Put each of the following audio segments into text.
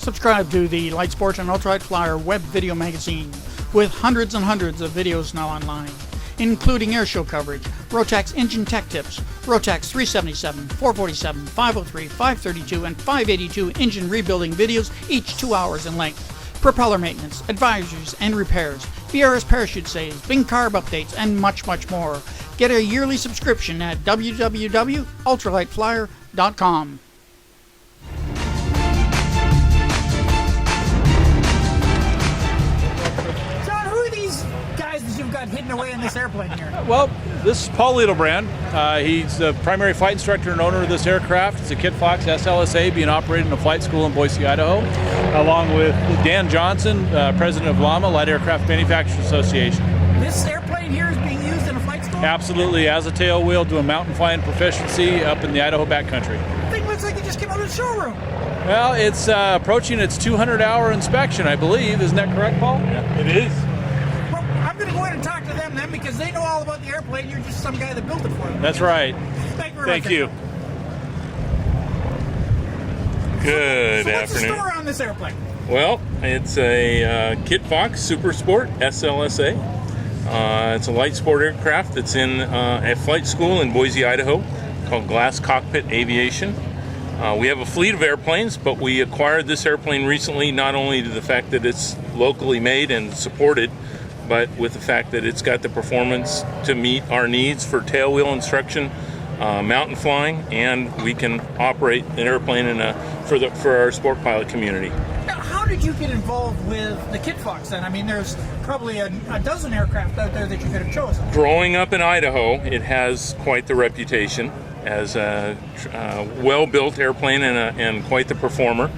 Subscribe to the Light Sports and Ultralight Flyer web video magazine with hundreds and hundreds of videos now online, including airshow coverage, Rotax engine tech tips, Rotax 377, 447, 503, 532, and 582 engine rebuilding videos, each 2 hours in length, propeller maintenance, advisories and repairs, BRS parachute saves, Bing carb updates, and much, much more. Get a yearly subscription at www.ultralightflyer.com. Hidden away in this airplane here? Well, this is Paul Littlebrand. He's the primary flight instructor and owner of this aircraft. It's a KitFox SLSA being operated in a flight school in Boise, Idaho, along with Dan Johnson, president of LAMA, Light Aircraft Manufacturers Association. This airplane here is being used in a flight school? Absolutely, as a tail wheel doing mountain flying proficiency up in the Idaho backcountry. The thing looks like it just came out of the showroom. Well, it's approaching its 200-hour inspection, I believe. Isn't that correct, Paul? Yeah, it is. I'm going to go ahead and talk to them then, because they know all about the airplane. You're just some guy that built it for them. That's right. Thank you. Good so afternoon. What's the story on this airplane? Well, it's a KitFox Super Sport SLSA. It's a light sport aircraft that's in a flight school in Boise, Idaho, called Glass Cockpit Aviation. We have a fleet of airplanes, but we acquired this airplane recently, not only to the fact that it's locally made and supported, but with the fact that it's got the performance to meet our needs for tailwheel instruction, mountain flying, and we can operate an airplane for our sport pilot community. Now, how did you get involved with the KitFox then? I mean, there's probably a dozen aircraft out there that you could have chosen. Growing up in Idaho, it has quite the reputation as a well-built airplane and quite the performer.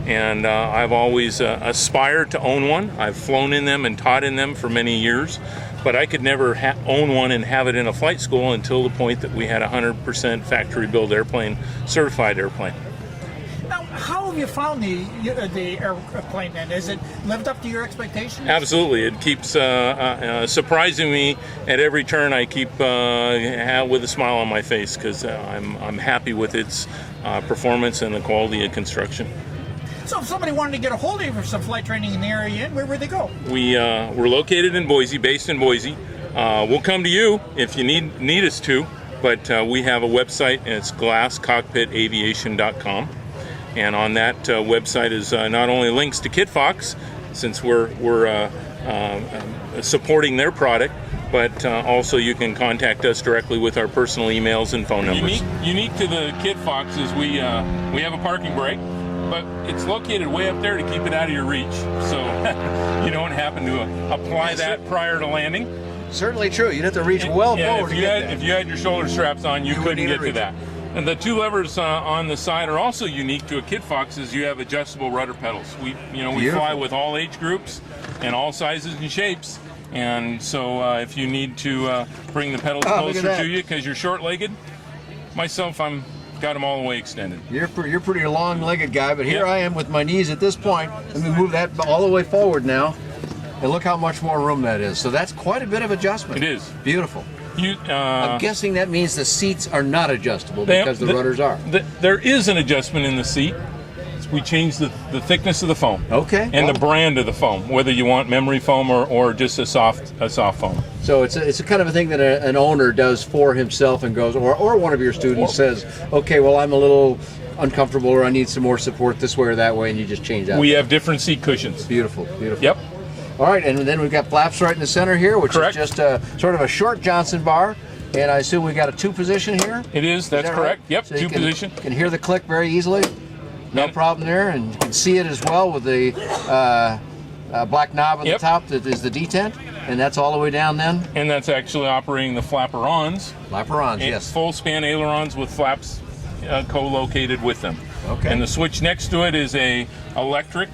And I've always aspired to own one. I've flown in them and taught in them for many years, but I could never own one and have it in a flight school until the point that we had a 100% factory-built airplane, certified airplane. Now, how have you found the airplane then? Has it lived up to your expectations? Absolutely. It keeps surprising me at every turn. I keep with a smile on my face because I'm happy with its performance and the quality of construction. So if somebody wanted to get a hold of you for some flight training in the area, where would they go? We're located in Boise, based in Boise. We'll come to you if you need us to, but we have a website, and it's glasscockpitaviation.com. And on that website is not only links to KitFox, since we're supporting their product, but also you can contact us directly with our personal emails and phone numbers. Unique to the KitFox is we have a parking brake, but it's located way up there to keep it out of your reach, so you don't happen to apply that prior to landing. Certainly true. You'd have to reach well forward to get that. If you had your shoulder straps on, you couldn't get to that. And the two levers on the side are also unique to a KitFox, is you have adjustable rudder pedals. We fly with all age groups and all sizes and shapes. And so if you need to bring the pedals closer to you because you're short-legged, myself, I'm got them all the way extended. You're pretty long-legged guy, but here I am with my knees at this point. Let me move that all the way forward now. And look how much more room that is. So that's quite a bit of adjustment. It is. Beautiful. I'm guessing that means the seats are not adjustable because the rudders are. There is an adjustment in the seat. We changed the thickness of the foam. Okay. And the brand of the foam, whether you want memory foam or just a soft foam. So it's a kind of a thing that an owner does for himself and goes, or one of your students says, okay, well, I'm a little uncomfortable or I need some more support this way or that way, and you just change that. We have different seat cushions. Beautiful, beautiful. Yep. All right, and then we've got flaps right in the center here, which correct. is just sort of a short Johnson bar. And I assume we got a 2 position here? It is, that's correct. Right? Yep, so 2 position. You can hear the click very easily. No problem there, and you can see it as well with the black knob at the top that is the detent, and that's all the way down then? And that's actually operating the flapperons. Flapperons, yes. Full span ailerons with flaps co-located with them. Okay. And the switch next to it is a electric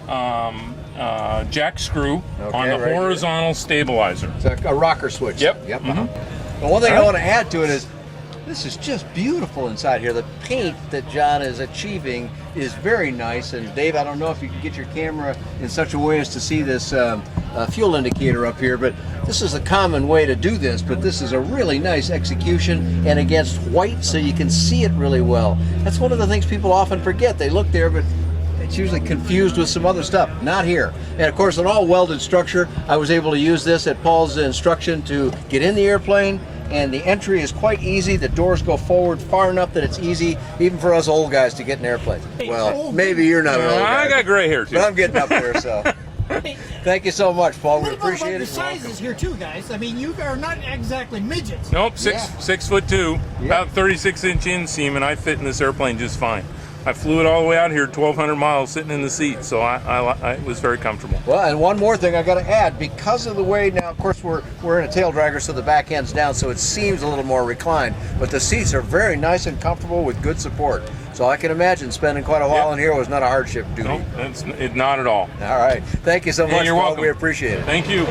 jack screw on the horizontal stabilizer. It's a rocker switch. Yep. Yep. Well, one thing I want to add to it is this is just beautiful inside here. The paint that John is achieving is very nice. And Dave, I don't know if you can get your camera in such a way as to see this fuel indicator up here, but this is a common way to do this, but this is a really nice execution and against white so you can see it really well. That's one of the things people often forget. They look there, but it's usually confused with some other stuff. Not here. And of course, an all welded structure. I was able to use this at Paul's instruction to get in the airplane, and the entry is quite easy. The doors go forward far enough that it's easy even for us old guys to get in airplanes. Well, maybe you're not an old guy. I got gray hair too. But I'm getting up there, so. Thank you so much, Paul. We What about appreciate the it. sizes here too, guys? I mean, you are not exactly midgets. Nope, Yeah. 6'2", about 36-inch inseam, and I fit in this airplane just fine. I flew it all the way out here, 1,200 miles, sitting in the seat, so I was very comfortable. Well, and one more thing I got to add, because of the way now, of course, we're in a tail dragger, so the back end's down, so it seems a little more reclined. But the seats are very nice and comfortable with good support. So I can imagine spending quite a while in here was not a hardship duty. Nope, it's not at all. All right, thank you so much, you're Paul. welcome. We appreciate it. Thank you.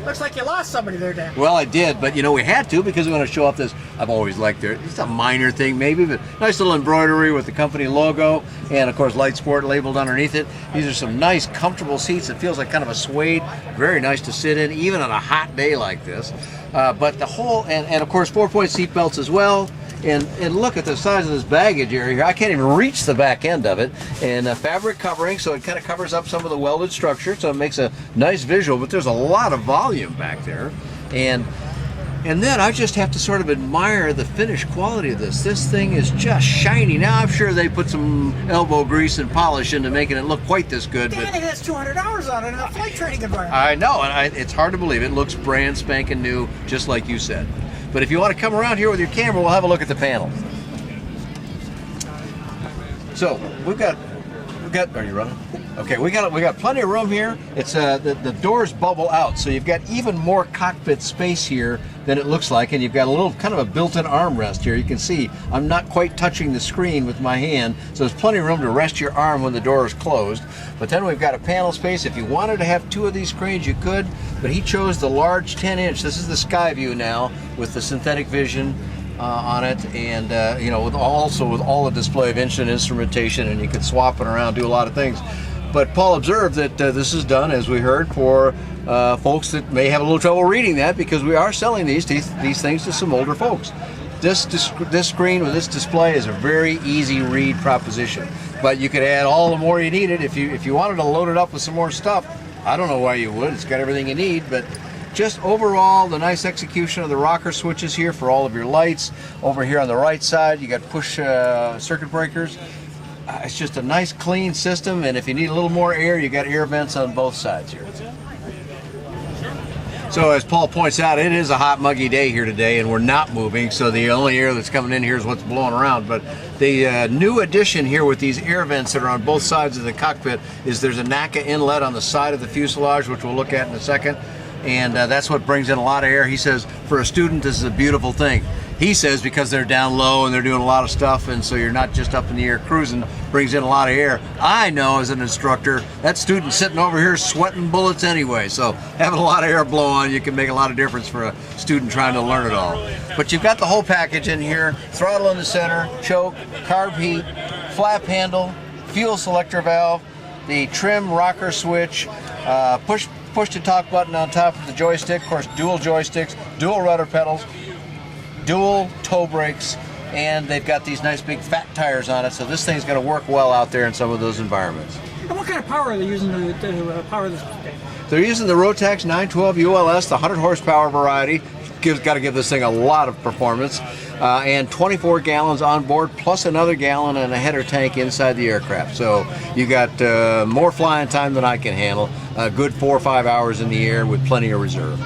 Looks like you lost somebody there, Dan. Well, I did, but you know we had to because we want to show off this. I've always liked it. It's a minor thing, maybe, but nice little embroidery with the company logo and, of course, Light Sport labeled underneath it. These are some nice, comfortable seats. It feels like kind of a suede. Very nice to sit in, even on a hot day like this. But the whole, and of course, 4-point seat belts as well. And look at the size of this baggage area here. I can't even reach the back end of it. And fabric covering, so it kind of covers up some of the welded structure, so it makes a nice visual, but there's a lot of volume back there. And then I just have to sort of admire the finished quality of this. This thing is just shiny. Now I'm sure they put some elbow grease and polish into making it look quite this good. Dan, But it has 200 hours on it in a flight training environment. I know, and it's hard to believe. It looks brand spanking new, just like you said. But if you want to come around here with your camera, we'll have a look at the panel. So we've got. Are you running? Okay, we got plenty of room here. It's the doors bubble out, so you've got even more cockpit space here than it looks like, and you've got a little kind of a built-in armrest here. You can see I'm not quite touching the screen with my hand, so there's plenty of room to rest your arm when the door is closed. But then we've got a panel space. If you wanted to have two of these screens, you could, but he chose the large 10-inch. This is the sky view now with the synthetic vision on it, and you know, with all the display of instant instrumentation, and you can swap it around, do a lot of things. But Paul observed that this is done, as we heard, for folks that may have a little trouble reading that, because we are selling these things to some older folks. This screen with this display is a very easy read proposition, but you could add all the more you needed if you wanted to load it up with some more stuff. I don't know why you would. It's got everything you need, but just overall, the nice execution of the rocker switches here for all of your lights. Over here on the right side, you got push circuit breakers. It's just a nice, clean system, and if you need a little more air, you got air vents on both sides here. So as Paul points out, it is a hot, muggy day here today, and we're not moving, so the only air that's coming in here is what's blowing around. But the new addition here with these air vents that are on both sides of the cockpit is there's a NACA inlet on the side of the fuselage, which we'll look at in a second. And that's what brings in a lot of air. He says, for a student, this is a beautiful thing. He says because they're down low and they're doing a lot of stuff, and so you're not just up in the air cruising, brings in a lot of air. I know as an instructor, that student sitting over here sweating bullets anyway, so having a lot of air blow on you can make a lot of difference for a student trying to learn it all. But you've got the whole package in here: throttle in the center, choke, carb heat, flap handle, fuel selector valve, the trim rocker switch, push to talk button on top of the joystick, of course dual joysticks, dual rudder pedals, dual toe brakes, and they've got these nice big fat tires on it, so this thing's going to work well out there in some of those environments. And what kind of power are they using to power this thing? They're using the Rotax 912 ULS, the 100 horsepower variety. Got to give this thing a lot of performance, and 24 gallons on board, plus another gallon and a header tank inside the aircraft. So you got more flying time than I can handle. A good 4 or 5 hours in the air with plenty of reserve.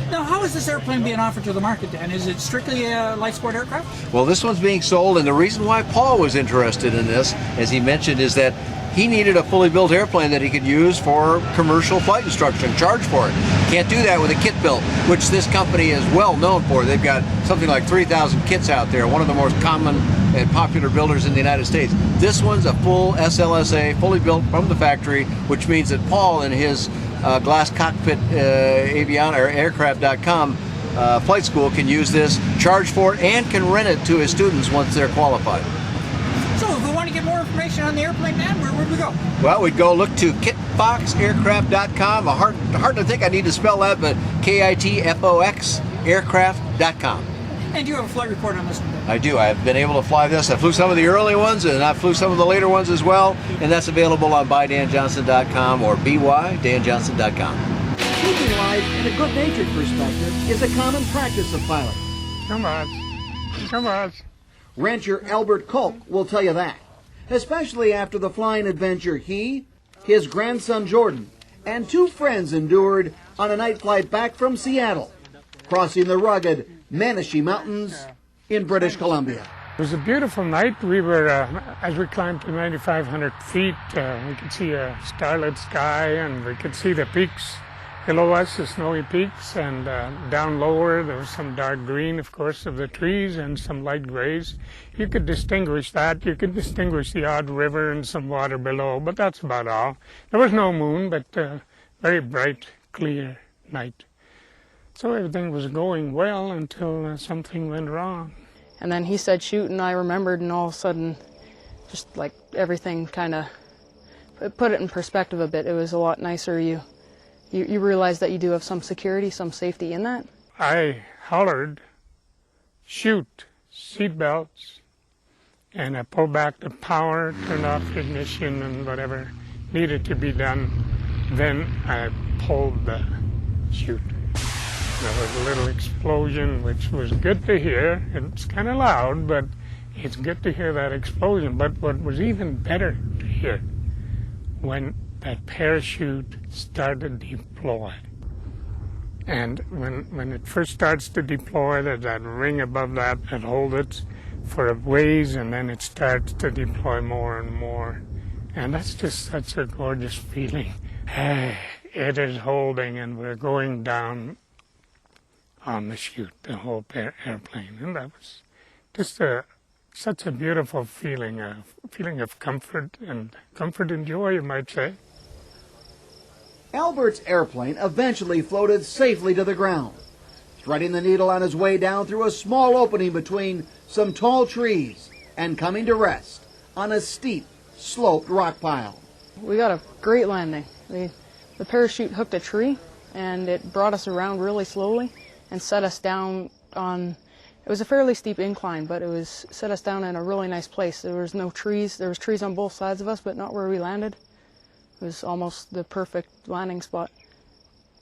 Now, how is this airplane being offered to the market, Dan? Is it strictly a light sport aircraft? Well, this one's being sold, and the reason why Paul was interested in this, as he mentioned, is that he needed a fully built airplane that he could use for commercial flight instruction, charge for it. Can't do that with a kit built, which this company is well known for. They've got something like 3,000 kits out there, one of the most common and popular builders in the United States. This one's a full SLSA, fully built from the factory, which means that Paul in his glass cockpit aircraft.com flight school can use this, charge for it, and can rent it to his students once they're qualified. So if we want to get more information on the airplane, Dan, where would we go? Well, we'd go look to KitFoxAircraft.com. Hard to think I need to spell that, but KITFOX aircraft.com. And you have a flight report on this one, Dave? I do. I've been able to fly this. I flew some of the early ones, and I flew some of the later ones as well. And that's available on bydanjohnson.com or bydanjohnson.com. Keeping life in a good-natured perspective is a common practice of pilots. Come on. Come on. Rancher Albert Kolk will tell you that, especially after the flying adventure he, his grandson Jordan, and two friends endured on a night flight back from Seattle, crossing the rugged Manashee Mountains in British Columbia. It was a beautiful night. We were, as we climbed to 9,500 feet, we could see a starlit sky, and we could see the peaks below us, the snowy peaks, and down lower there was some dark green, of course, of the trees and some light grays. You could distinguish that. You could distinguish the odd river and some water below, but that's about all. There was no moon, but very bright, clear night. So everything was going well until something went wrong. And then he said shoot, and I remembered, and all of a sudden, just like everything kind of put it in perspective a bit. It was a lot nicer. You realize that you do have some security, some safety in that. I hollered, shoot, seatbelts, and I pulled back the power, turned off the ignition and whatever needed to be done. Then I pulled the chute. There was a little explosion, which was good to hear. It's kind of loud, but it's good to hear that explosion. But what was even better to hear, when that parachute started to deploy. And when it first starts to deploy, there's that ring above that holds it for a ways, and then it starts to deploy more and more. And that's just such a gorgeous feeling. It is holding, and we're going down on the chute, the whole airplane. And that was just such a beautiful feeling, a feeling of comfort and joy, you might say. Albert's airplane eventually floated safely to the ground, threading the needle on his way down through a small opening between some tall trees and coming to rest on a steep, sloped rock pile. We got a great landing. The parachute hooked a tree, and it brought us around really slowly and set us down on, it was a fairly steep incline, but set us down in a really nice place. There was no trees. There was trees on both sides of us, but not where we landed. It was almost the perfect landing spot.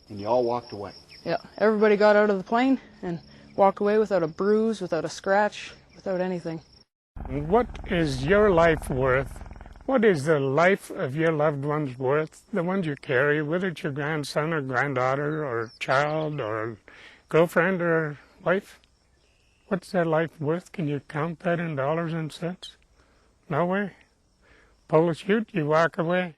And you all walked away. Yeah, everybody got out of the plane and walked away without a bruise, without a scratch, without anything. What is your life worth? What is the life of your loved ones worth? The ones you carry, whether it's your grandson or granddaughter or child or girlfriend or wife? What's their life worth? Can you count that in dollars and cents? No way. Pull a chute, you walk away.